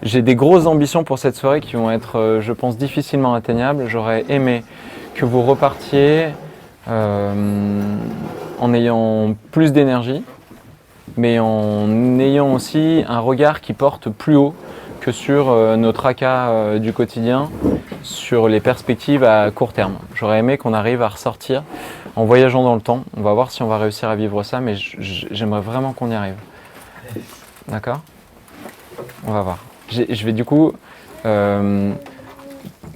J'ai des grosses ambitions pour cette soirée qui vont être, je pense, difficilement atteignables. J'aurais aimé que vous repartiez en ayant plus d'énergie, mais en ayant aussi un regard qui porte plus haut que sur nos tracas du quotidien, sur les perspectives à court terme. J'aurais aimé qu'on arrive à ressortir en voyageant dans le temps. On va voir si on va réussir à vivre ça, mais j'aimerais vraiment qu'on y arrive. D'accord ? On va voir. Je vais du coup,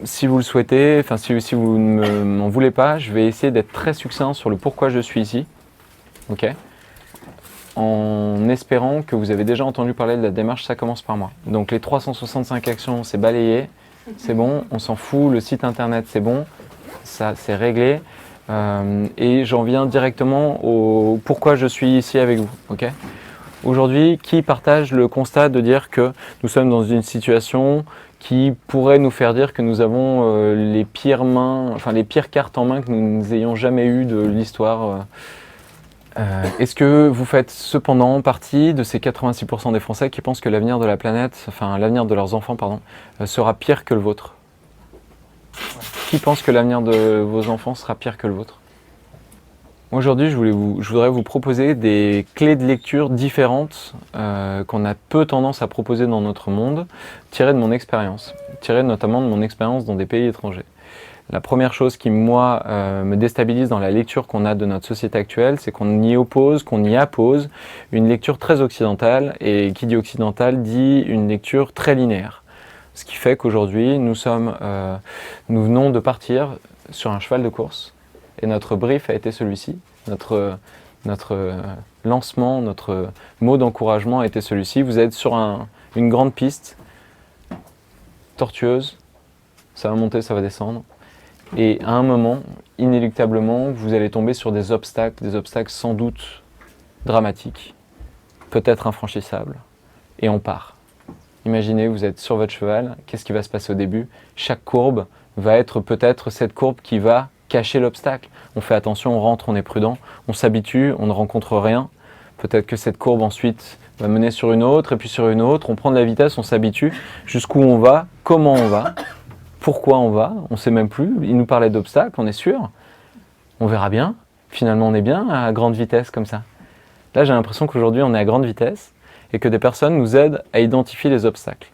si vous le souhaitez, enfin si vous ne m'en voulez pas, je vais essayer d'être très succinct sur le pourquoi je suis ici. Ok ? En espérant que vous avez déjà entendu parler de la démarche Ça commence par moi. Donc les 365 actions, c'est balayé, c'est bon, on s'en fout, le site internet, c'est bon, ça c'est réglé. Et j'en viens directement au pourquoi je suis ici avec vous. Okay ? Aujourd'hui, qui partage le constat de dire que nous sommes dans une situation qui pourrait nous faire dire que nous avons les pires cartes en main que nous ayons jamais eues de l'histoire. Est-ce que vous faites cependant partie de ces 86% des Français qui pensent que l'avenir de la planète, enfin l'avenir de leurs enfants, sera pire que le vôtre ? Qui pense que l'avenir de vos enfants sera pire que le vôtre ? Aujourd'hui, je voudrais vous proposer des clés de lecture différentes qu'on a peu tendance à proposer dans notre monde, tirées de mon expérience, tirées notamment de mon expérience dans des pays étrangers. La première chose qui, moi, me déstabilise dans la lecture qu'on a de notre société actuelle, c'est qu'on y oppose, qu'on y appose une lecture très occidentale, et qui dit occidentale dit une lecture très linéaire. Ce qui fait qu'aujourd'hui, nous venons de partir sur un cheval de course, et notre brief a été celui-ci, notre lancement, notre mot d'encouragement a été celui-ci. Vous êtes sur une grande piste, tortueuse, ça va monter, ça va descendre. Et à un moment, inéluctablement, vous allez tomber sur des obstacles sans doute dramatiques, peut-être infranchissables, et on part. Imaginez, vous êtes sur votre cheval, qu'est-ce qui va se passer au début ? Chaque courbe va être peut-être cette courbe qui va cacher l'obstacle. On fait attention, on rentre, on est prudent, on s'habitue, on ne rencontre rien. Peut-être que cette courbe ensuite va mener sur une autre, et puis sur une autre, on prend de la vitesse, on s'habitue, jusqu'où on va, comment on va. Pourquoi on va, on ne sait même plus. Il nous parlait d'obstacles, on est sûr. On verra bien. Finalement, on est bien à grande vitesse comme ça. Là, j'ai l'impression qu'aujourd'hui, on est à grande vitesse et que des personnes nous aident à identifier les obstacles.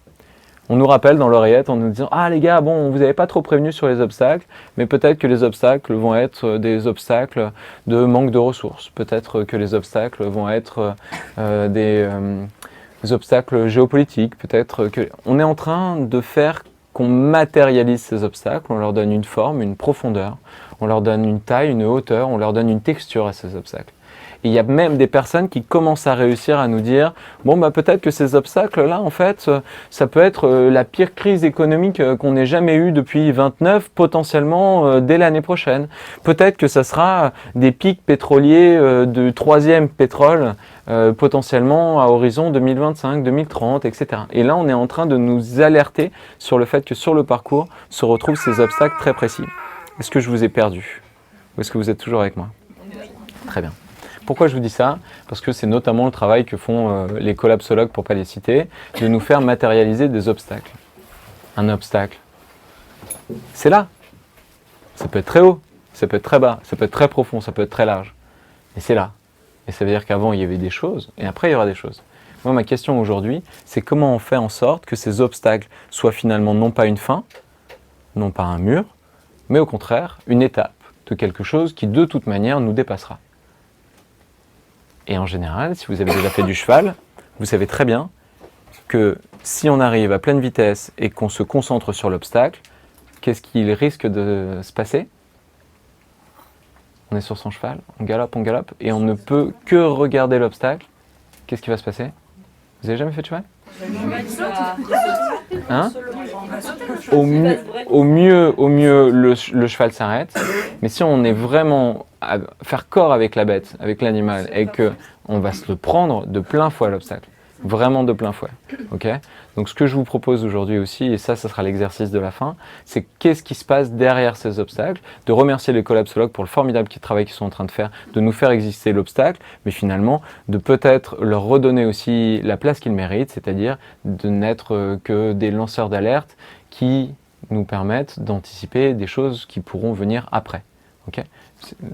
On nous rappelle dans l'oreillette en nous disant « Ah les gars, bon, vous n'avez pas trop prévenu sur les obstacles, mais peut-être que les obstacles vont être des obstacles de manque de ressources. Peut-être que les obstacles vont être des obstacles géopolitiques. Peut-être que... » On est en train de faire qu'on matérialise ces obstacles, on leur donne une forme, une profondeur, on leur donne une taille, une hauteur, on leur donne une texture à ces obstacles. Et il y a même des personnes qui commencent à réussir à nous dire « Bon, peut-être que ces obstacles-là, en fait, ça peut être la pire crise économique qu'on ait jamais eue depuis 29, potentiellement dès l'année prochaine. Peut-être que ça sera des pics pétroliers de troisième pétrole, potentiellement à horizon 2025, 2030, etc. » Et là, on est en train de nous alerter sur le fait que sur le parcours se retrouvent ces obstacles très précis. Est-ce que je vous ai perdu ? Ou est-ce que vous êtes toujours avec moi ? Très bien. Pourquoi je vous dis ça ? Parce que c'est notamment le travail que font les collapsologues, pour ne pas les citer, de nous faire matérialiser des obstacles. Un obstacle, c'est là. Ça peut être très haut, ça peut être très bas, ça peut être très profond, ça peut être très large. Mais c'est là. Et ça veut dire qu'avant, il y avait des choses, et après, il y aura des choses. Moi, ma question aujourd'hui, c'est comment on fait en sorte que ces obstacles soient finalement non pas une fin, non pas un mur, mais au contraire, une étape de quelque chose qui, de toute manière, nous dépassera. Et en général, si vous avez déjà fait du cheval, vous savez très bien que si on arrive à pleine vitesse et qu'on se concentre sur l'obstacle, qu'est-ce qu'il risque de se passer ? On est sur son cheval, on galope, et on ne peut que regarder l'obstacle. Qu'est-ce qui va se passer ? Vous avez jamais fait de cheval ? Hein ? Au mieux, le cheval s'arrête. Mais si on est vraiment à faire corps avec la bête, avec l'animal, et qu'on va se le prendre de plein fouet à l'obstacle, vraiment de plein fouet. Okay, donc ce que je vous propose aujourd'hui aussi, et ça sera l'exercice de la fin, c'est qu'est-ce qui se passe derrière ces obstacles, de remercier les collapsologues pour le formidable travail qu'ils sont en train de faire, de nous faire exister l'obstacle, mais finalement de peut-être leur redonner aussi la place qu'ils méritent, c'est-à-dire de n'être que des lanceurs d'alerte qui nous permettent d'anticiper des choses qui pourront venir après. Okay,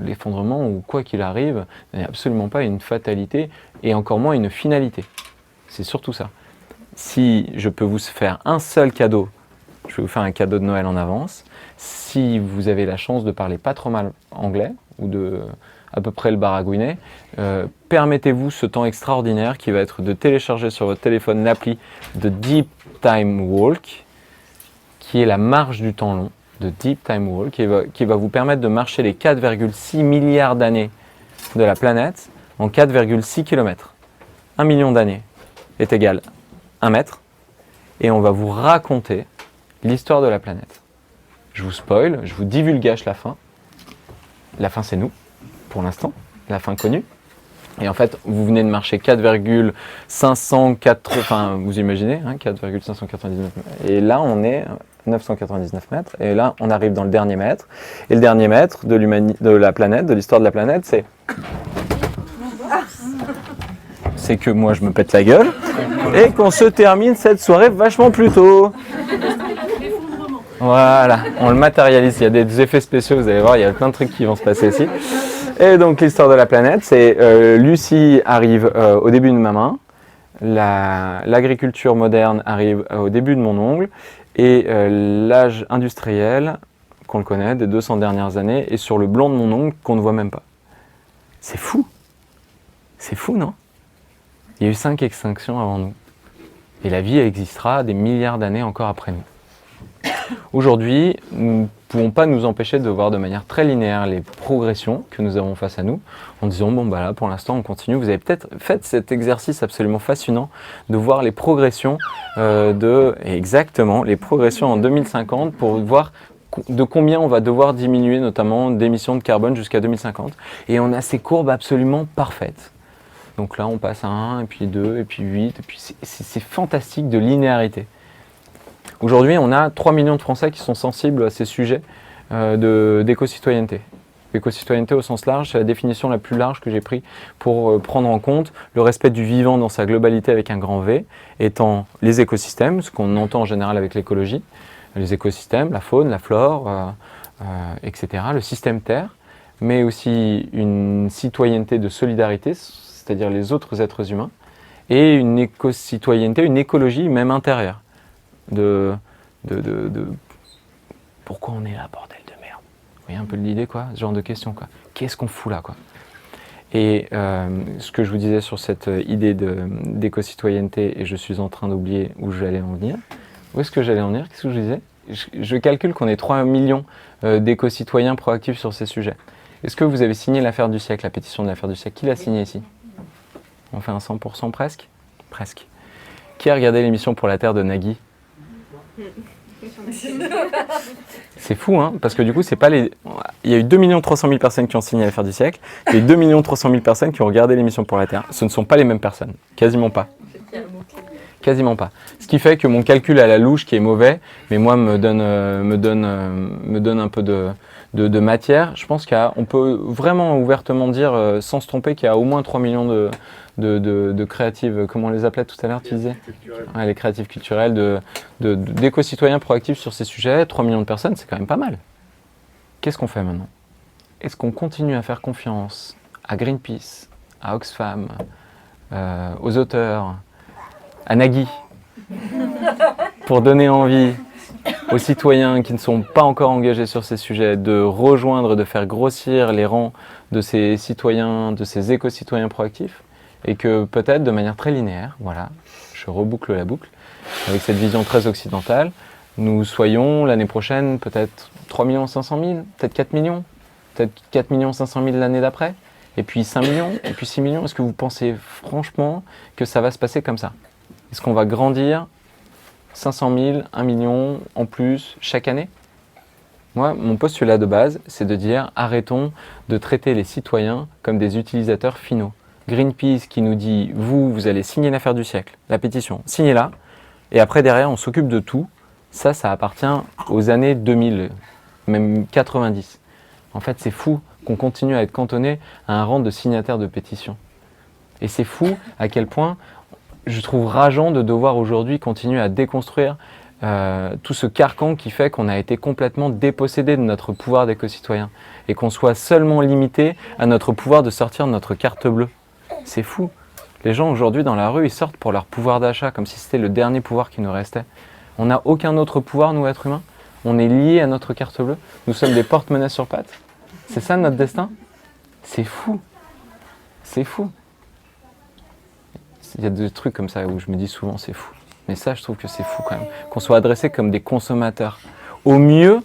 l'effondrement, ou quoi qu'il arrive, n'est absolument pas une fatalité, et encore moins une finalité. C'est surtout ça. Si je peux vous faire un seul cadeau, je vais vous faire un cadeau de Noël en avance. Si vous avez la chance de parler pas trop mal anglais, ou de à peu près le baragouinet, permettez-vous ce temps extraordinaire qui va être de télécharger sur votre téléphone l'appli de Deep Time Walk, qui est la marche du temps long, de Deep Time Walk, qui va vous permettre de marcher les 4,6 milliards d'années de la planète en 4,6 km. 1 million d'années est égal à 1 mètre, et on va vous raconter l'histoire de la planète. Je vous spoil, je vous divulgage la fin. La fin, c'est nous, pour l'instant, la fin connue. Et en fait, vous venez de marcher 4,504, enfin, vous imaginez, hein, 4,599 mètres. Et là, on est 999 mètres. Et là, on arrive dans le dernier mètre. Et le dernier mètre de la planète, de l'histoire de la planète, c'est que moi, je me pète la gueule et qu'on se termine cette soirée vachement plus tôt. Voilà, on le matérialise. Il y a des effets spéciaux, vous allez voir, il y a plein de trucs qui vont se passer ici. Et donc l'histoire de la planète, c'est Lucie arrive au début de ma main, l'agriculture moderne arrive au début de mon ongle, et l'âge industriel, qu'on le connaît, des 200 dernières années, est sur le blanc de mon ongle qu'on ne voit même pas. C'est fou. C'est fou, non? Il y a eu 5 extinctions avant nous. Et la vie existera des milliards d'années encore après nous. Aujourd'hui, nous ne pouvons pas nous empêcher de voir de manière très linéaire les progressions que nous avons face à nous, en disant, bon bah là pour l'instant on continue. Vous avez peut-être fait cet exercice absolument fascinant de voir les progressions exactement, les progressions en 2050 pour voir de combien on va devoir diminuer notamment d'émissions de carbone jusqu'à 2050. Et on a ces courbes absolument parfaites. Donc là on passe à 1, et puis 2, et puis 8, et puis c'est fantastique de linéarité. Aujourd'hui, on a 3 millions de Français qui sont sensibles à ces sujets d'éco-citoyenneté. L'éco-citoyenneté au sens large, c'est la définition la plus large que j'ai prise pour prendre en compte le respect du vivant dans sa globalité avec un grand V, étant les écosystèmes, ce qu'on entend en général avec l'écologie, les écosystèmes, la faune, la flore, etc., le système Terre, mais aussi une citoyenneté de solidarité, c'est-à-dire les autres êtres humains, et une éco-citoyenneté, une écologie même intérieure. Pourquoi on est là, bordel de merde? Vous voyez un peu l'idée, quoi, ce genre de question, quoi. Qu'est-ce qu'on fout là, quoi? Et ce que je vous disais sur cette idée d'éco-citoyenneté, et je suis en train d'oublier où j'allais en venir. Où est-ce que j'allais en venir? Qu'est-ce que je disais? Je calcule qu'on est 3 millions d'éco-citoyens proactifs sur ces sujets. Est-ce que vous avez signé l'affaire du siècle, la pétition de l'affaire du siècle? Qui l'a signée ici? On fait un 100% presque? Presque. Qui a regardé l'émission Pour la Terre de Nagui? C'est fou, hein, parce que du coup, c'est pas les... il y a eu 2 300 000 personnes qui ont signé l'affaire du siècle, et 2 300 000 personnes qui ont regardé l'émission Pour la Terre. Ce ne sont pas les mêmes personnes, quasiment pas. Quasiment pas. Ce qui fait que mon calcul à la louche, qui est mauvais, mais moi me donne un peu de matière. Je pense qu'on peut vraiment ouvertement dire, sans se tromper, qu'il y a au moins 3 millions de créatives, comment on les appelait tout à l'heure, tu disais? Ouais, les créatives culturelles, d'éco-citoyens proactifs sur ces sujets. 3 millions de personnes, c'est quand même pas mal. Qu'est-ce qu'on fait maintenant? Est-ce qu'on continue à faire confiance à Greenpeace, à Oxfam, aux auteurs, à Nagui, pour donner envie aux citoyens qui ne sont pas encore engagés sur ces sujets de rejoindre, de faire grossir les rangs de ces citoyens, de ces éco-citoyens proactifs, et que peut-être de manière très linéaire, voilà, je reboucle la boucle, avec cette vision très occidentale, nous soyons l'année prochaine peut-être 3 500 000, peut-être 4 millions, peut-être 4 500 000 l'année d'après, et puis 5 millions, et puis 6 millions. Est-ce que vous pensez franchement que ça va se passer comme ça? Est-ce qu'on va grandir 500 000, 1 million en plus chaque année? Moi, mon postulat de base, c'est de dire arrêtons de traiter les citoyens comme des utilisateurs finaux. Greenpeace qui nous dit vous allez signer l'affaire du siècle, la pétition, signez-la, et après derrière on s'occupe de tout, ça appartient aux années 2000, même 90. En fait c'est fou qu'on continue à être cantonné à un rang de signataire de pétition. Et c'est fou à quel point je trouve rageant de devoir aujourd'hui continuer à déconstruire tout ce carcan qui fait qu'on a été complètement dépossédé de notre pouvoir d'éco-citoyen et qu'on soit seulement limité à notre pouvoir de sortir notre carte bleue. C'est fou. Les gens aujourd'hui dans la rue, ils sortent pour leur pouvoir d'achat comme si c'était le dernier pouvoir qui nous restait. On n'a aucun autre pouvoir, nous êtres humains. On est liés à notre carte bleue. Nous sommes des porte-monnaies sur pattes. C'est ça notre destin? C'est fou. C'est fou. Il y a des trucs comme ça où je me dis souvent c'est fou. Mais ça, je trouve que c'est fou quand même. Qu'on soit adressé comme des consommateurs. Au mieux,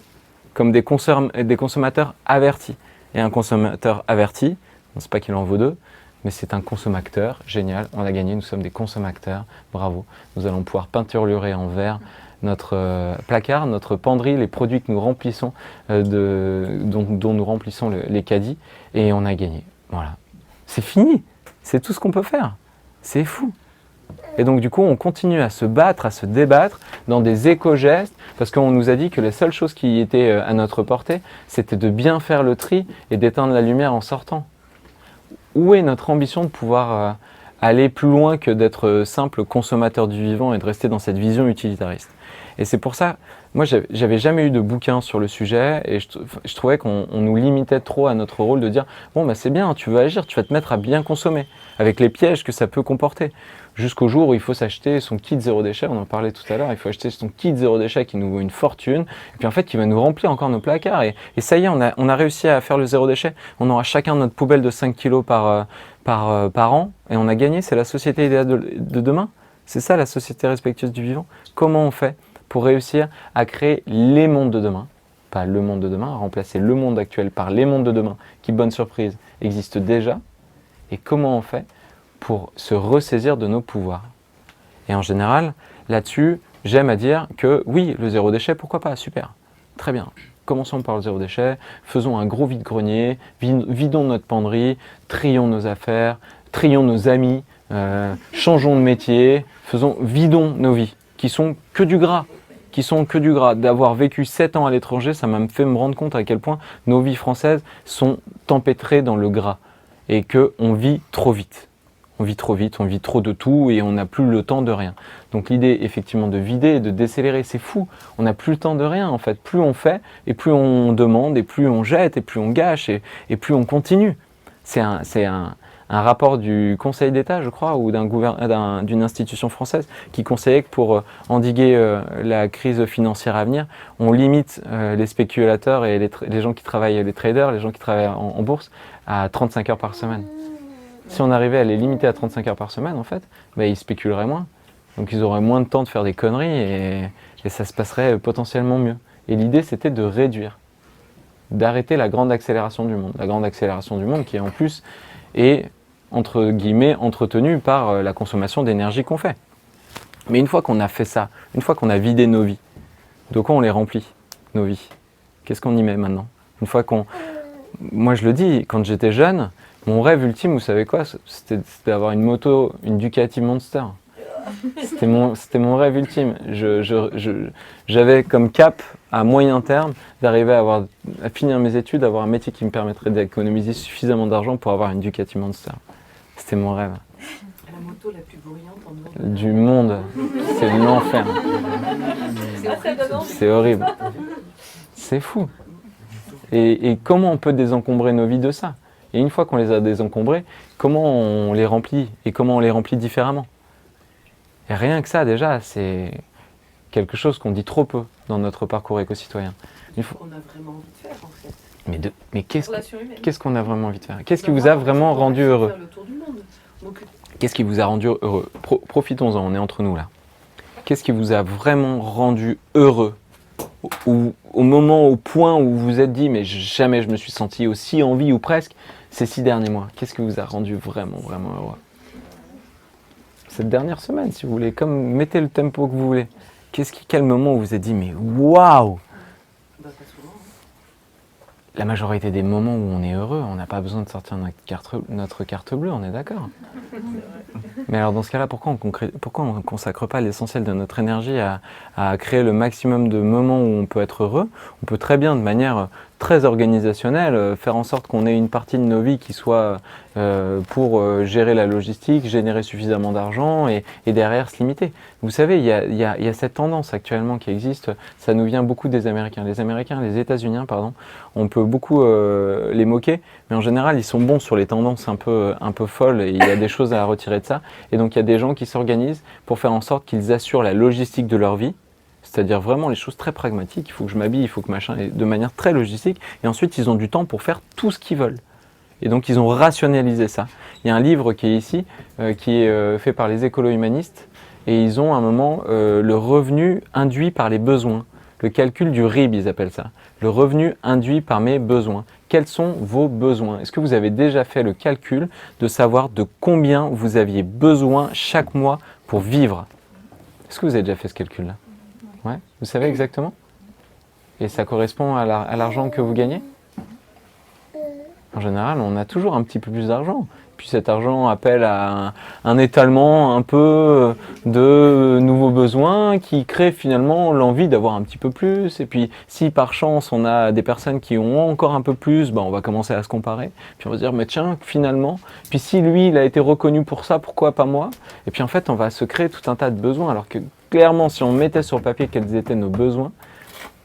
comme des consommateurs avertis. Et un consommateur averti, on ne sait pas qu'il en vaut deux, mais c'est un consommateur, génial, on a gagné, nous sommes des consommateurs, bravo. Nous allons pouvoir peinturer en vert notre placard, notre penderie, les produits que nous remplissons, dont nous remplissons les caddies, et on a gagné. Voilà. C'est fini, c'est tout ce qu'on peut faire. C'est fou. Et donc du coup, on continue à se battre, à se débattre dans des éco-gestes, parce qu'on nous a dit que les seules choses qui étaient à notre portée, c'était de bien faire le tri et d'éteindre la lumière en sortant. Où est notre ambition de pouvoir aller plus loin que d'être simple consommateur du vivant et de rester dans cette vision utilitariste? Et c'est pour ça, moi j'avais jamais eu de bouquin sur le sujet et je trouvais qu'on nous limitait trop à notre rôle de dire bon bah c'est bien, tu veux agir, tu vas te mettre à bien consommer, avec les pièges que ça peut comporter. Jusqu'au jour où il faut s'acheter son kit zéro déchet, on en parlait tout à l'heure, il faut acheter son kit zéro déchet qui nous vaut une fortune, et puis en fait qui va nous remplir encore nos placards, et ça y est, on a réussi à faire le zéro déchet, on aura chacun notre poubelle de 5 kilos par an, et on a gagné, c'est la société idéale de demain, c'est ça la société respectueuse du vivant. Comment on fait pour réussir à créer les mondes de demain, pas le monde de demain, à remplacer le monde actuel par les mondes de demain, qui, bonne surprise, existent déjà, et comment on fait pour se ressaisir de nos pouvoirs. Et en général, là-dessus, j'aime à dire que oui, le zéro déchet, pourquoi pas, super, très bien. Commençons par le zéro déchet, faisons un gros vide-grenier, vidons notre penderie, trions nos affaires, trions nos amis, changeons de métier, vidons nos vies, qui sont que du gras. D'avoir vécu 7 ans à l'étranger, ça m'a fait me rendre compte à quel point nos vies françaises sont empêtrées dans le gras et qu'on vit trop vite. On vit trop vite, on vit trop de tout et on n'a plus le temps de rien. Donc l'idée effectivement de vider et de décélérer, c'est fou. On n'a plus le temps de rien en fait. Plus on fait et plus on demande et plus on jette et plus on gâche et plus on continue. C'est un rapport du Conseil d'État, je crois, ou d'une institution française qui conseillait que pour endiguer la crise financière à venir, on limite les spéculateurs et les gens qui travaillent, les traders, les gens qui travaillent en bourse à 35 heures par semaine. Si on arrivait à les limiter à 35 heures par semaine, en fait, bah, ils spéculeraient moins. Donc ils auraient moins de temps de faire des conneries et ça se passerait potentiellement mieux. Et l'idée, c'était de réduire, d'arrêter la grande accélération du monde. La grande accélération du monde qui, en plus, est, entre guillemets, entretenue par la consommation d'énergie qu'on fait. Mais une fois qu'on a fait ça, une fois qu'on a vidé nos vies, de quoi on les remplit, nos vies? Qu'est-ce qu'on y met maintenant? Une fois qu'on... Moi, je le dis, quand j'étais jeune, mon rêve ultime, vous savez quoi? C'était d'avoir une moto, une Ducati Monster. C'était mon rêve ultime. J'avais comme cap, à moyen terme, d'arriver à finir mes études, avoir un métier qui me permettrait d'économiser suffisamment d'argent pour avoir une Ducati Monster. C'était mon rêve. La moto la plus bruyante en dehors du monde. C'est l'enfer. C'est horrible. C'est fou. Et comment on peut désencombrer nos vies de ça? Et une fois qu'on les a désencombrés, comment on les remplit? Et comment on les remplit différemment? Et rien que ça, déjà, c'est quelque chose qu'on dit trop peu dans notre parcours éco-citoyen. qu'on a vraiment envie de faire, en fait. Mais qu'est-ce qu'on a vraiment envie de faire? Qu'est-ce qui vous a vraiment rendu heureux? Faire le tour du monde. Donc, qu'est-ce qui vous a rendu heureux? Profitons-en, on est entre nous là. Qu'est-ce qui vous a vraiment rendu heureux? Au moment, au point où vous vous êtes dit, mais jamais je me suis senti aussi en vie ou presque, ces 6 derniers mois. Qu'est-ce qui vous a rendu vraiment, vraiment heureux? Cette dernière semaine, si vous voulez, comme mettez le tempo que vous voulez. Quel moment où vous vous êtes dit, mais waouh! bah, pas souvent. la majorité des moments où on est heureux, on n'a pas besoin de sortir notre carte bleue, on est d'accord. Mais alors dans ce cas-là, pourquoi on ne consacre pas l'essentiel de notre énergie à créer le maximum de moments où on peut être heureux? On peut très bien, de manière très organisationnelle, faire en sorte qu'on ait une partie de nos vies qui soit pour gérer la logistique, générer suffisamment d'argent et derrière se limiter. Vous savez, il y a cette tendance actuellement qui existe, ça nous vient beaucoup des Américains. Les États-Unis, pardon, on peut beaucoup les moquer, mais en général, ils sont bons sur les tendances un peu folles et il y a des choses à retirer de ça. Et donc, il y a des gens qui s'organisent pour faire en sorte qu'ils assurent la logistique de leur vie, c'est-à-dire vraiment les choses très pragmatiques. Il faut que je m'habille, il faut que machin, et de manière très logistique. Et ensuite, ils ont du temps pour faire tout ce qu'ils veulent. Et donc, ils ont rationalisé ça. Il y a un livre qui est ici, qui est fait par les écolo-humanistes, et ils ont à un moment le revenu induit par les besoins. Le calcul du RIB, ils appellent ça. Le revenu induit par mes besoins. Quels sont vos besoins? Est-ce que vous avez déjà fait le calcul de savoir de combien vous aviez besoin chaque mois pour vivre? Est-ce que vous avez déjà fait ce calcul-là? Ouais, vous savez exactement? Et ça correspond à l'argent que vous gagnez? En général, on a toujours un petit peu plus d'argent. Puis cet argent appelle à un étalement un peu de nouveaux besoins qui crée finalement l'envie d'avoir un petit peu plus. Et puis si par chance on a des personnes qui ont encore un peu plus, on va commencer à se comparer. Puis on va se dire mais tiens finalement, puis si lui il a été reconnu pour ça, pourquoi pas moi? Et puis en fait on va se créer tout un tas de besoins alors que clairement si on mettait sur papier quels étaient nos besoins,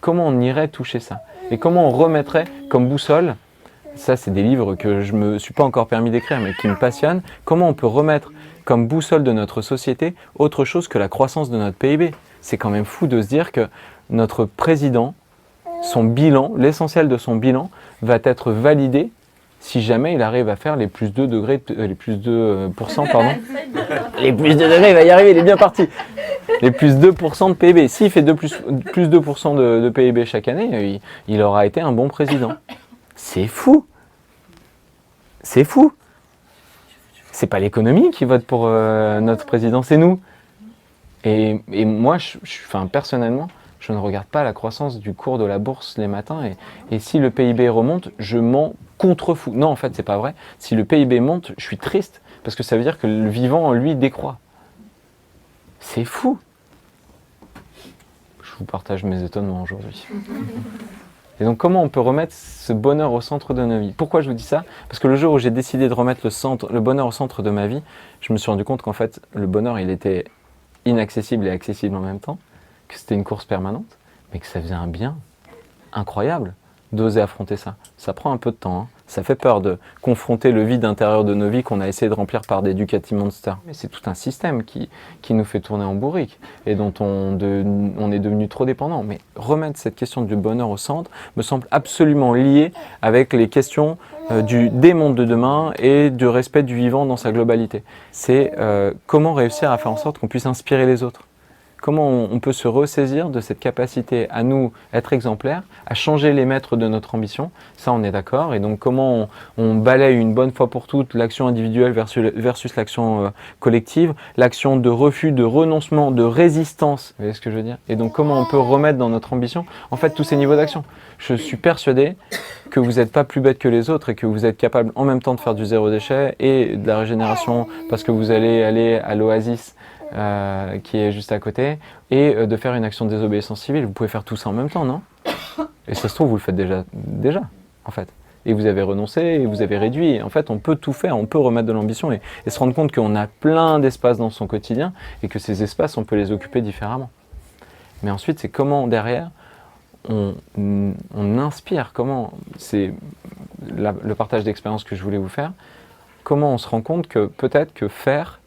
comment on irait toucher ça? Et comment on remettrait comme boussole? Ça, c'est des livres que je ne me suis pas encore permis d'écrire, mais qui me passionnent. Comment on peut remettre comme boussole de notre société autre chose que la croissance de notre PIB? C'est quand même fou de se dire que notre président, son bilan, l'essentiel de son bilan, va être validé si jamais il arrive à faire les plus 2 degrés, les plus 2%, pardon. Les plus 2 degrés, il va y arriver, il est bien parti. Les plus 2% de PIB. S'il fait plus 2% de PIB chaque année, il aura été un bon président. C'est fou. C'est fou. C'est pas l'économie qui vote pour notre président, c'est nous. Et moi, personnellement, je ne regarde pas la croissance du cours de la bourse les matins. Et si le PIB remonte, je m'en contrefous. Non, en fait, c'est pas vrai. Si le PIB monte, je suis triste parce que ça veut dire que le vivant en lui décroît. C'est fou. Je vous partage mes étonnements aujourd'hui. Et donc comment on peut remettre ce bonheur au centre de nos vies? Pourquoi je vous dis ça? Parce que le jour où j'ai décidé de remettre le bonheur au centre de ma vie, je me suis rendu compte qu'en fait, le bonheur, il était inaccessible et accessible en même temps, que c'était une course permanente, mais que ça faisait un bien incroyable d'oser affronter ça. Ça prend un peu de temps, hein. Ça fait peur de confronter le vide intérieur de nos vies qu'on a essayé de remplir par des Ducati Monster. Mais c'est tout un système qui nous fait tourner en bourrique et dont on est devenu trop dépendant. Mais remettre cette question du bonheur au centre me semble absolument lié avec les questions des mondes de demain et du respect du vivant dans sa globalité. C'est comment réussir à faire en sorte qu'on puisse inspirer les autres. Comment on peut se ressaisir de cette capacité à nous être exemplaires, à changer les maîtres de notre ambition, ça on est d'accord. Et donc comment on balaye une bonne fois pour toutes l'action individuelle versus l'action collective, l'action de refus, de renoncement, de résistance, vous voyez ce que je veux dire? Et donc comment on peut remettre dans notre ambition, en fait, tous ces niveaux d'action. Je suis persuadé que vous n'êtes pas plus bête que les autres et que vous êtes capable en même temps de faire du zéro déchet et de la régénération parce que vous allez aller à l'Oasis qui est juste à côté, et de faire une action de désobéissance civile. Vous pouvez faire tout ça en même temps, non? Et ça se trouve, vous le faites déjà, en fait. Et vous avez renoncé, et vous avez réduit. En fait, on peut tout faire, on peut remettre de l'ambition et se rendre compte qu'on a plein d'espaces dans son quotidien et que ces espaces, on peut les occuper différemment. Mais ensuite, c'est comment, derrière, on inspire, comment, c'est le partage d'expérience que je voulais vous faire, comment on se rend compte que peut-être que faire,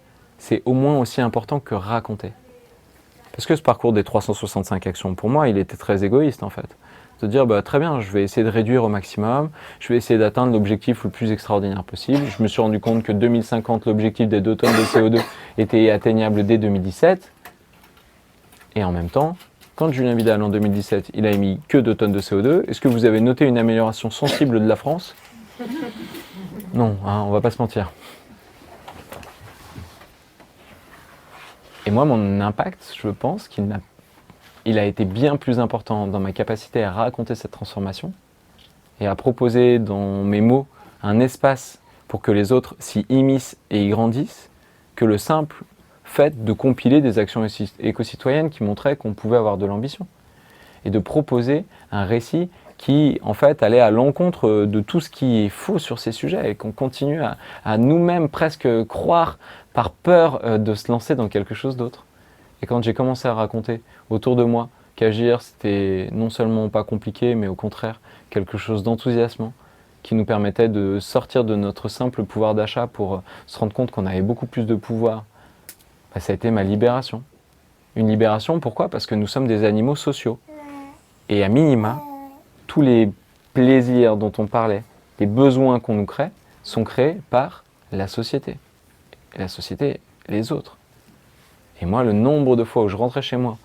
c'est au moins aussi important que raconter. Parce que ce parcours des 365 actions, pour moi, il était très égoïste en fait. De dire, très bien, je vais essayer de réduire au maximum, je vais essayer d'atteindre l'objectif le plus extraordinaire possible. Je me suis rendu compte que 2050, l'objectif des 2 tonnes de CO2 était atteignable dès 2017. Et en même temps, quand Julien Vidal en 2017, il a émis que 2 tonnes de CO2, est-ce que vous avez noté une amélioration sensible de la France? Non, on va pas se mentir. Et moi, mon impact, je pense qu'il a été bien plus important dans ma capacité à raconter cette transformation et à proposer dans mes mots un espace pour que les autres s'y immiscent et y grandissent, que le simple fait de compiler des actions éco-citoyennes qui montraient qu'on pouvait avoir de l'ambition. Et de proposer un récit qui, en fait, allait à l'encontre de tout ce qui est faux sur ces sujets et qu'on continue à nous-mêmes presque croire par peur de se lancer dans quelque chose d'autre. Et quand j'ai commencé à raconter autour de moi qu'agir, c'était non seulement pas compliqué, mais au contraire quelque chose d'enthousiasmant, qui nous permettait de sortir de notre simple pouvoir d'achat pour se rendre compte qu'on avait beaucoup plus de pouvoir, ça a été ma libération. Une libération, pourquoi ? Parce que nous sommes des animaux sociaux. Et à minima, tous les plaisirs dont on parlait, les besoins qu'on nous crée, sont créés par la société. Et la société, les autres. Et moi, le nombre de fois où je rentrais chez moi,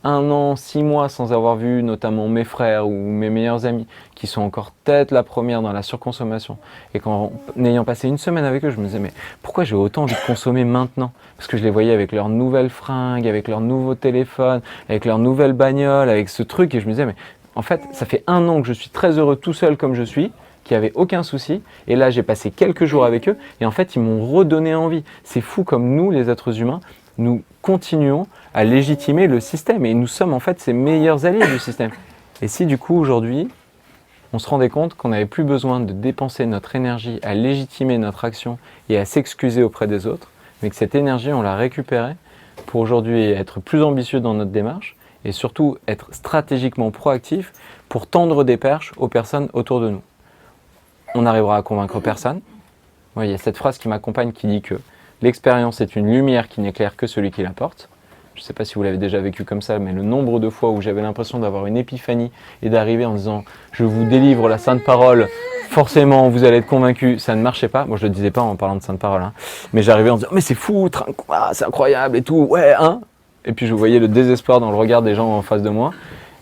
1 an, 6 mois sans avoir vu notamment mes frères ou mes meilleurs amis, qui sont encore tête la première dans la surconsommation, et qu'en ayant passé 1 semaine avec eux, je me disais, mais pourquoi j'ai autant envie de consommer maintenant ? Parce que je les voyais avec leurs nouvelles fringues, avec leurs nouveaux téléphones, avec leurs nouvelles bagnoles, avec ce truc, et je me disais, mais en fait, ça fait 1 an que je suis très heureux tout seul comme je suis, qui avait aucun souci, et là j'ai passé quelques jours avec eux, et en fait ils m'ont redonné envie. C'est fou comme nous, les êtres humains, nous continuons à légitimer le système, et nous sommes en fait ces meilleurs alliés du système. Et si du coup aujourd'hui, on se rendait compte qu'on n'avait plus besoin de dépenser notre énergie à légitimer notre action et à s'excuser auprès des autres, mais que cette énergie on la récupérait pour aujourd'hui être plus ambitieux dans notre démarche, et surtout être stratégiquement proactif pour tendre des perches aux personnes autour de nous. On n'arrivera à convaincre personne. Moi, il y a cette phrase qui m'accompagne qui dit que l'expérience est une lumière qui n'éclaire que celui qui la porte. Je ne sais pas si vous l'avez déjà vécu comme ça, mais le nombre de fois où j'avais l'impression d'avoir une épiphanie et d'arriver en disant « je vous délivre la sainte parole, forcément vous allez être convaincus », ça ne marchait pas. Moi je ne le disais pas en parlant de sainte parole, hein. Mais j'arrivais en disant « mais c'est fou, c'est incroyable et tout, ouais, hein ?» Et puis je voyais le désespoir dans le regard des gens en face de moi.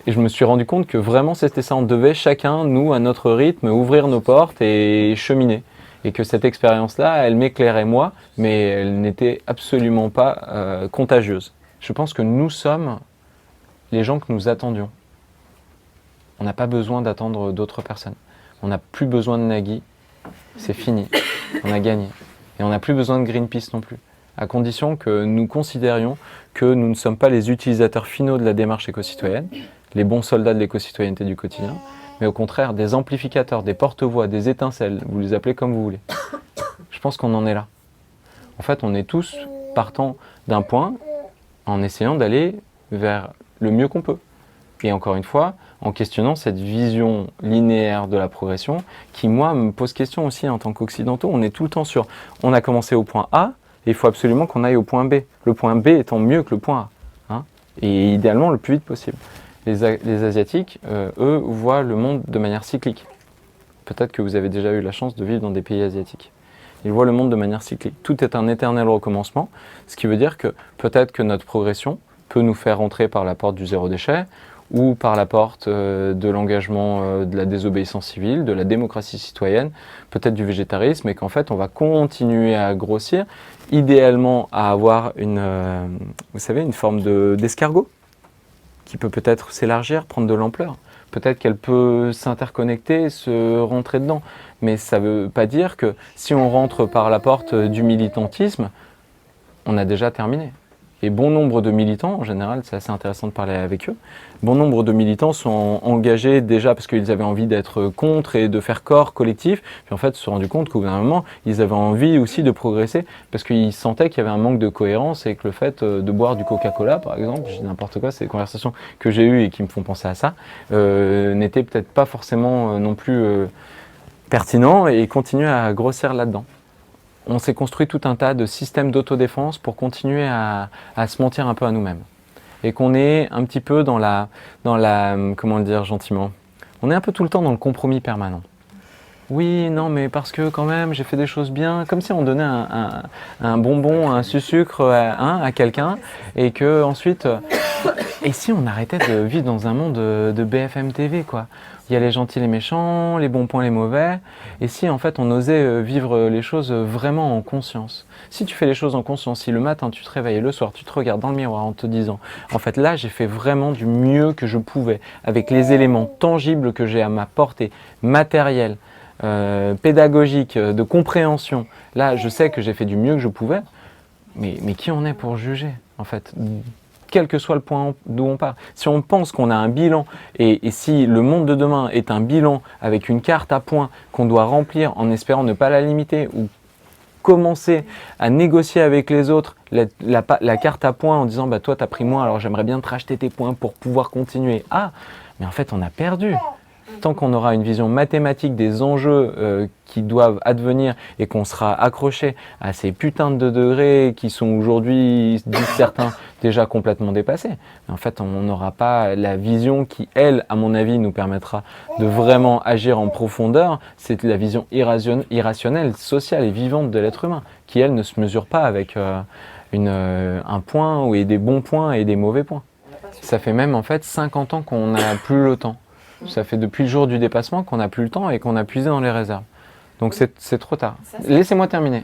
Et je me suis rendu compte que vraiment c'était ça, on devait chacun, nous, à notre rythme, ouvrir nos portes et cheminer. Et que cette expérience-là, elle m'éclairait moi, mais elle n'était absolument pas contagieuse. Je pense que nous sommes les gens que nous attendions. On n'a pas besoin d'attendre d'autres personnes. On n'a plus besoin de Nagui, c'est fini, on a gagné. Et on n'a plus besoin de Greenpeace non plus, à condition que nous considérions que nous ne sommes pas les utilisateurs finaux de la démarche éco-citoyenne, les bons soldats de l'éco-citoyenneté du quotidien, mais au contraire des amplificateurs, des porte-voix, des étincelles, vous les appelez comme vous voulez. Je pense qu'on en est là. En fait, on est tous partant d'un point en essayant d'aller vers le mieux qu'on peut. Et encore une fois, en questionnant cette vision linéaire de la progression qui, moi, me pose question aussi en tant qu'occidentaux. On est tout le temps sur, on a commencé au point A, et il faut absolument qu'on aille au point B. Le point B étant mieux que le point A, hein, et idéalement le plus vite possible. Les Asiatiques, eux, voient le monde de manière cyclique. Peut-être que vous avez déjà eu la chance de vivre dans des pays asiatiques. Ils voient le monde de manière cyclique. Tout est un éternel recommencement, ce qui veut dire que peut-être que notre progression peut nous faire entrer par la porte du zéro déchet ou par la porte de l'engagement de la désobéissance civile, de la démocratie citoyenne, peut-être du végétarisme, et qu'en fait on va continuer à grossir, idéalement à avoir vous savez, une forme d'escargot qui peut peut-être s'élargir, prendre de l'ampleur. Peut-être qu'elle peut s'interconnecter, se rentrer dedans. Mais ça ne veut pas dire que si on rentre par la porte du militantisme, on a déjà terminé. Et bon nombre de militants, en général, c'est assez intéressant de parler avec eux, bon nombre de militants sont engagés déjà parce qu'ils avaient envie d'être contre et de faire corps collectif, puis en fait se sont rendus compte qu'au bout d'un moment, ils avaient envie aussi de progresser parce qu'ils sentaient qu'il y avait un manque de cohérence et que le fait de boire du Coca-Cola, par exemple, je dis n'importe quoi, c'est des conversations que j'ai eues et qui me font penser à ça, n'était peut-être pas forcément non plus pertinent et continuer à grossir là-dedans. On s'est construit tout un tas de systèmes d'autodéfense pour continuer à se mentir un peu à nous-mêmes. Et qu'on est un petit peu dans la, comment le dire gentiment, on est un peu tout le temps dans le compromis permanent. Oui, non, mais parce que quand même, j'ai fait des choses bien, comme si on donnait un bonbon, un sucre à quelqu'un, et que ensuite, Et si on arrêtait de vivre dans un monde de BFM TV, quoi? Il y a les gentils, les méchants, les bons points, les mauvais. Et si en fait on osait vivre les choses vraiment en conscience. Si tu fais les choses en conscience, si le matin tu te réveilles et le soir tu te regardes dans le miroir en te disant en fait là j'ai fait vraiment du mieux que je pouvais avec les éléments tangibles que j'ai à ma portée, matériels, pédagogiques, de compréhension. Là je sais que j'ai fait du mieux que je pouvais. Mais qui on est pour juger en fait? Quel que soit le point d'où on part. Si on pense qu'on a un bilan, et si le monde de demain est un bilan avec une carte à points qu'on doit remplir en espérant ne pas la limiter, ou commencer à négocier avec les autres la carte à points en disant bah, « toi, tu as pris moins, alors j'aimerais bien te racheter tes points pour pouvoir continuer. » Ah, mais en fait, on a perdu. Tant qu'on aura une vision mathématique des enjeux qui doivent advenir et qu'on sera accroché à ces putains de degrés qui sont aujourd'hui, disent certains, déjà complètement dépassés. Mais en fait, on n'aura pas la vision qui, elle, à mon avis, nous permettra de vraiment agir en profondeur. C'est la vision irrationnelle, sociale et vivante de l'être humain, qui, elle, ne se mesure pas avec un point et des bons points et des mauvais points. Ça fait même en fait 50 ans qu'on n'a plus le temps. Ça fait depuis le jour du dépassement qu'on n'a plus le temps et qu'on a puisé dans les réserves. Donc c'est trop tard. Laissez-moi terminer.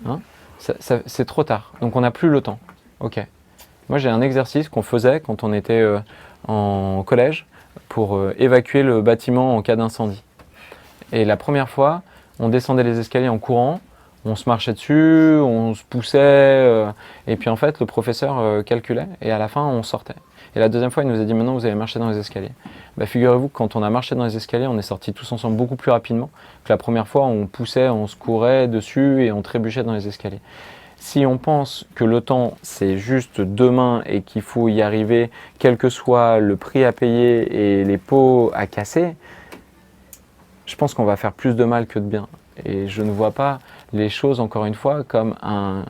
Hein, c'est trop tard. Donc on n'a plus le temps. Ok. Moi j'ai un exercice qu'on faisait quand on était en collège pour évacuer le bâtiment en cas d'incendie. Et la première fois, on descendait les escaliers en courant, on se marchait dessus, on se poussait, et puis en fait le professeur calculait et à la fin on sortait. Et la deuxième fois, il nous a dit maintenant vous allez marcher dans les escaliers. Bah, figurez-vous que quand on a marché dans les escaliers, on est sortis tous ensemble beaucoup plus rapidement que la première fois. On poussait, on se courait dessus et on trébuchait dans les escaliers. Si on pense que le temps c'est juste demain et qu'il faut y arriver, quel que soit le prix à payer et les pots à casser, je pense qu'on va faire plus de mal que de bien. Et je ne vois pas les choses, encore une fois, comme un...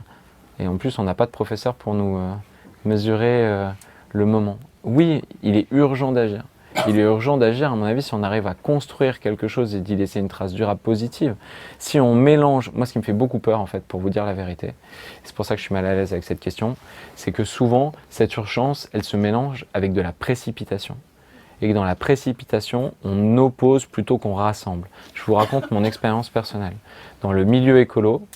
Et en plus, on n'a pas de professeur pour nous mesurer le moment. Oui, il est urgent d'agir. Il est urgent d'agir, à mon avis, si on arrive à construire quelque chose et d'y laisser une trace durable positive. Si on mélange... Moi, ce qui me fait beaucoup peur, en fait, pour vous dire la vérité, c'est pour ça que je suis mal à l'aise avec cette question, c'est que souvent, cette urgence, elle se mélange avec de la précipitation. Et que dans la précipitation, on oppose plutôt qu'on rassemble. Je vous raconte mon expérience personnelle. Dans le milieu écolo,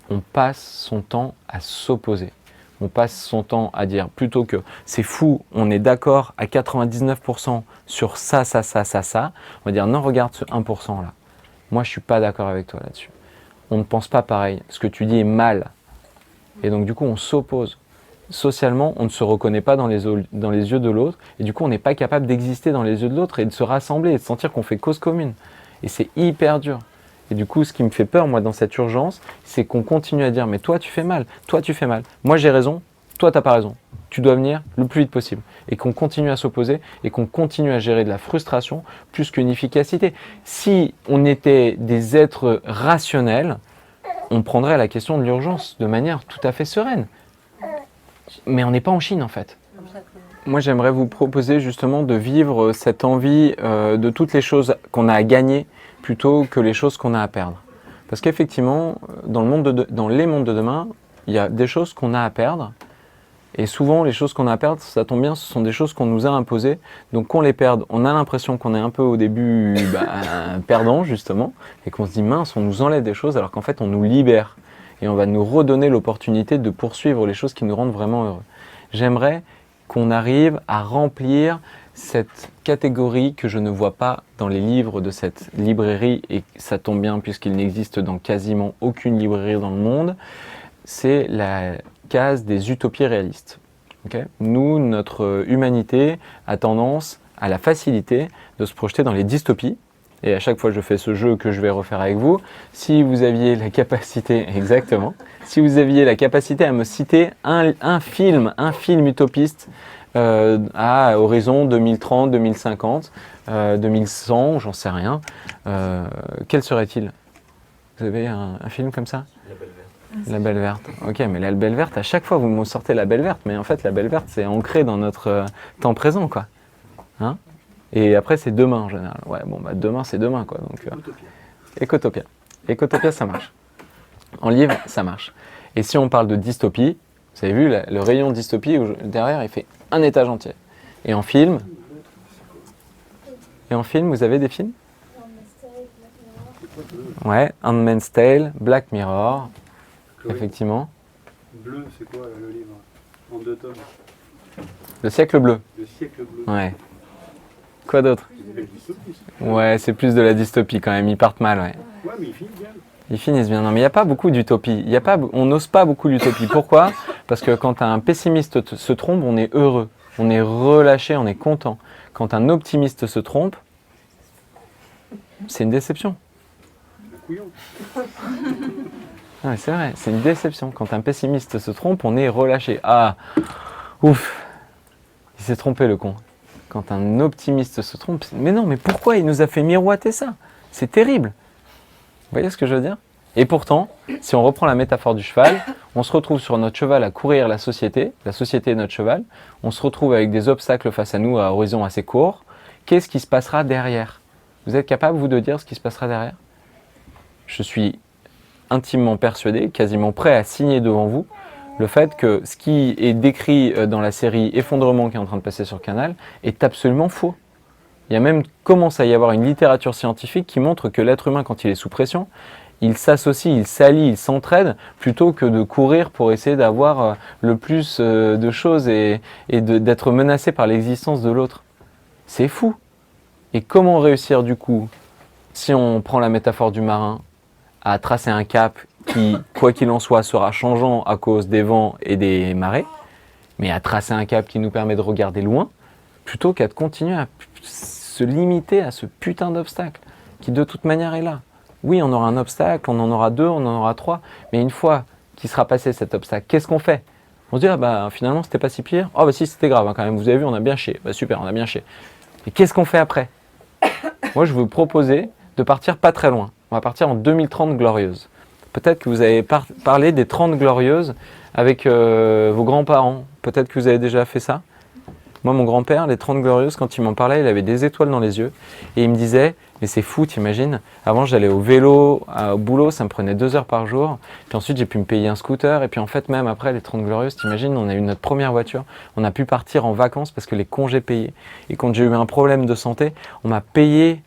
on passe son temps à s'opposer. On passe son temps à dire plutôt que c'est fou, on est d'accord à 99% sur ça, on va dire non, regarde ce 1% là. Moi, je ne suis pas d'accord avec toi là-dessus. On ne pense pas pareil. Ce que tu dis est mal. Et donc, du coup, on s'oppose. Socialement, on ne se reconnaît pas dans les yeux de l'autre. Et du coup, on n'est pas capable d'exister dans les yeux de l'autre et de se rassembler et de sentir qu'on fait cause commune. Et c'est hyper dur. Et du coup, ce qui me fait peur, moi, dans cette urgence, c'est qu'on continue à dire « mais toi, tu fais mal, toi, tu fais mal. Moi, j'ai raison, toi, tu n'as pas raison. Tu dois venir le plus vite possible. » Et qu'on continue à s'opposer et qu'on continue à gérer de la frustration plus qu'une efficacité. Si on était des êtres rationnels, on prendrait la question de l'urgence de manière tout à fait sereine. Mais on n'est pas en Chine, en fait. Moi, j'aimerais vous proposer justement de vivre cette envie de toutes les choses qu'on a à gagner plutôt que les choses qu'on a à perdre. Parce qu'effectivement, dans les mondes de demain, il y a des choses qu'on a à perdre. Et souvent, les choses qu'on a à perdre, ça tombe bien, ce sont des choses qu'on nous a imposées. Donc, qu'on les perde, on a l'impression qu'on est un peu au début perdant, justement, et qu'on se dit, mince, on nous enlève des choses, alors qu'en fait, on nous libère. Et on va nous redonner l'opportunité de poursuivre les choses qui nous rendent vraiment heureux. J'aimerais qu'on arrive à remplir cette catégorie que je ne vois pas dans les livres de cette librairie, et ça tombe bien puisqu'il n'existe dans quasiment aucune librairie dans le monde, c'est la case des utopies réalistes. Okay ? Nous, notre humanité a tendance à la facilité de se projeter dans les dystopies, et à chaque fois je fais ce jeu que je vais refaire avec vous, si vous aviez la capacité, exactement, si vous aviez la capacité à me citer un film utopiste à horizon 2030, 2050, 2100, j'en sais rien, quel serait-il? Vous avez un film comme ça? La Belle Verte. La Belle Verte. Ok, mais la Belle Verte, à chaque fois vous me sortez la Belle Verte, mais en fait la Belle Verte c'est ancré dans notre temps présent, quoi. Hein? Et après c'est demain en général. Ouais, bon bah demain c'est demain, quoi. Donc, Ecotopia. Ecotopia ça marche. En livre ça marche. Et si on parle de dystopie, vous avez vu le rayon dystopie derrière il fait un étage entier. Et en film? Et en film, vous avez des films? Ouais, Handmaid's Tale, Black Mirror, Chloé. effectivement. Bleu, c'est quoi le livre? En 2 tomes. Le siècle bleu. Le siècle bleu. Ouais. Quoi d'autre? Ouais, c'est plus de la dystopie quand même, ils partent mal, ouais. Ouais, mais il finit bien. Ils finissent bien. Non, mais il n'y a pas beaucoup d'utopie. On n'ose pas beaucoup d'utopie. Pourquoi? Parce que quand un pessimiste se trompe, on est heureux. On est relâché, on est content. Quand un optimiste se trompe, c'est une déception. Un couillon. Ouais, c'est vrai, c'est une déception. Quand un pessimiste se trompe, on est relâché. Ah, ouf, il s'est trompé le con. Quand un optimiste se trompe, mais non, mais pourquoi il nous a fait miroiter ça? C'est terrible. Vous voyez ce que je veux dire? Et pourtant, si on reprend la métaphore du cheval, on se retrouve sur notre cheval à courir la société est notre cheval, on se retrouve avec des obstacles face à nous à horizon assez court. Qu'est-ce qui se passera derrière? Vous êtes capable, vous, de dire ce qui se passera derrière? Je suis intimement persuadé, quasiment prêt à signer devant vous, le fait que ce qui est décrit dans la série Effondrement qui est en train de passer sur Canal est absolument faux. Il y a même commence à y avoir une littérature scientifique qui montre que l'être humain, quand il est sous pression, il s'associe, il s'allie, il s'entraide plutôt que de courir pour essayer d'avoir le plus de choses et d'être menacé par l'existence de l'autre. C'est fou. Et comment réussir du coup, si on prend la métaphore du marin, à tracer un cap qui, quoi qu'il en soit, sera changeant à cause des vents et des marées, mais à tracer un cap qui nous permet de regarder loin, plutôt qu'à continuer à se limiter à ce putain d'obstacle, qui de toute manière est là. Oui, on aura un obstacle, on en aura 2, on en aura 3, mais une fois qu'il sera passé cet obstacle, qu'est-ce qu'on fait? On se dit, ah bah finalement c'était pas si pire. Oh bah si, c'était grave hein, quand même, vous avez vu, on a bien chié. Bah super, on a bien chié. Et qu'est-ce qu'on fait après? Moi je veux vous proposer de partir pas très loin. On va partir en 2030 glorieuse. Peut-être que vous avez parlé des 30 glorieuses avec vos grands-parents. Peut-être que vous avez déjà fait ça. Moi, mon grand-père, les 30 glorieuses, quand il m'en parlait, il avait des étoiles dans les yeux. Et il me disait, mais c'est fou, t'imagines? Avant, j'allais au vélo, au boulot, ça me prenait 2 heures par jour. Puis ensuite, j'ai pu me payer un scooter. Et puis en fait, même après les 30 glorieuses, t'imagines, on a eu notre première voiture. On a pu partir en vacances parce que les congés payaient. Et quand j'ai eu un problème de santé, on m'a payé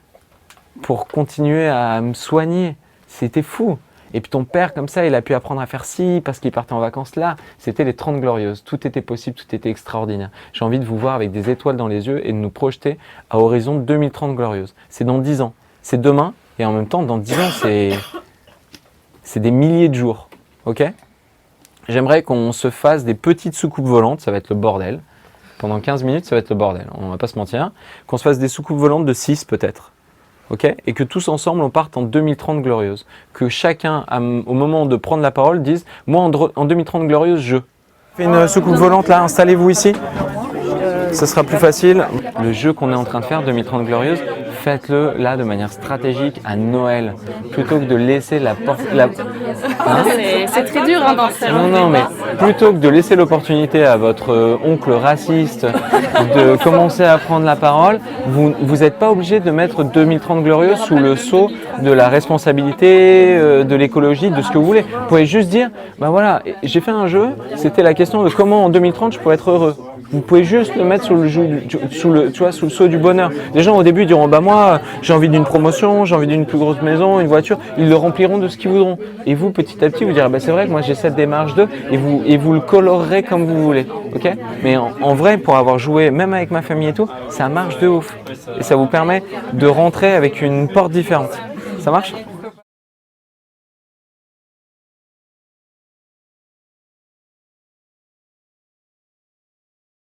pour continuer à me soigner. C'était fou. Et puis ton père, comme ça, il a pu apprendre à faire ci parce qu'il partait en vacances là. C'était les 30 glorieuses. Tout était possible, tout était extraordinaire. J'ai envie de vous voir avec des étoiles dans les yeux et de nous projeter à horizon 2030 glorieuses. C'est dans 10 ans. C'est demain et en même temps, dans 10 ans, c'est des milliers de jours. Ok? J'aimerais qu'on se fasse des petites soucoupes volantes. Ça va être le bordel. Pendant 15 minutes, ça va être le bordel. On va pas se mentir. Qu'on se fasse des soucoupes volantes de 6 peut-être. Okay, et que tous ensemble, on parte en 2030 glorieuse. Que chacun, au moment de prendre la parole, dise « Moi, en 2030 glorieuse, je… » Fais une soucoupe volante là, installez-vous ici. Ce sera plus facile. Le jeu qu'on est en train de faire, 2030 glorieuse, faites-le là de manière stratégique à Noël. Plutôt que de laisser la porte… Hein, c'est très dur hein, d'en faire. Non, mais plutôt que de laisser l'opportunité à votre oncle raciste de commencer à prendre la parole, vous n'êtes pas obligé de mettre 2030 glorieuse sous le sceau de la responsabilité, de l'écologie, de ce que vous voulez. Vous pouvez juste dire, ben voilà, j'ai fait un jeu, c'était la question de comment en 2030 je pourrais être heureux. Vous pouvez juste le mettre sous le sceau du bonheur. Les gens au début diront, bah moi j'ai envie d'une promotion, j'ai envie d'une plus grosse maison, une voiture. Ils le rempliront de ce qu'ils voudront. Et vous, petit à petit, vous direz, bah c'est vrai que moi j'ai cette démarche de, et vous le colorerez comme vous voulez. Ok? Mais en vrai, pour avoir joué, même avec ma famille et tout, ça marche de ouf. Et ça vous permet de rentrer avec une porte différente. Ça marche?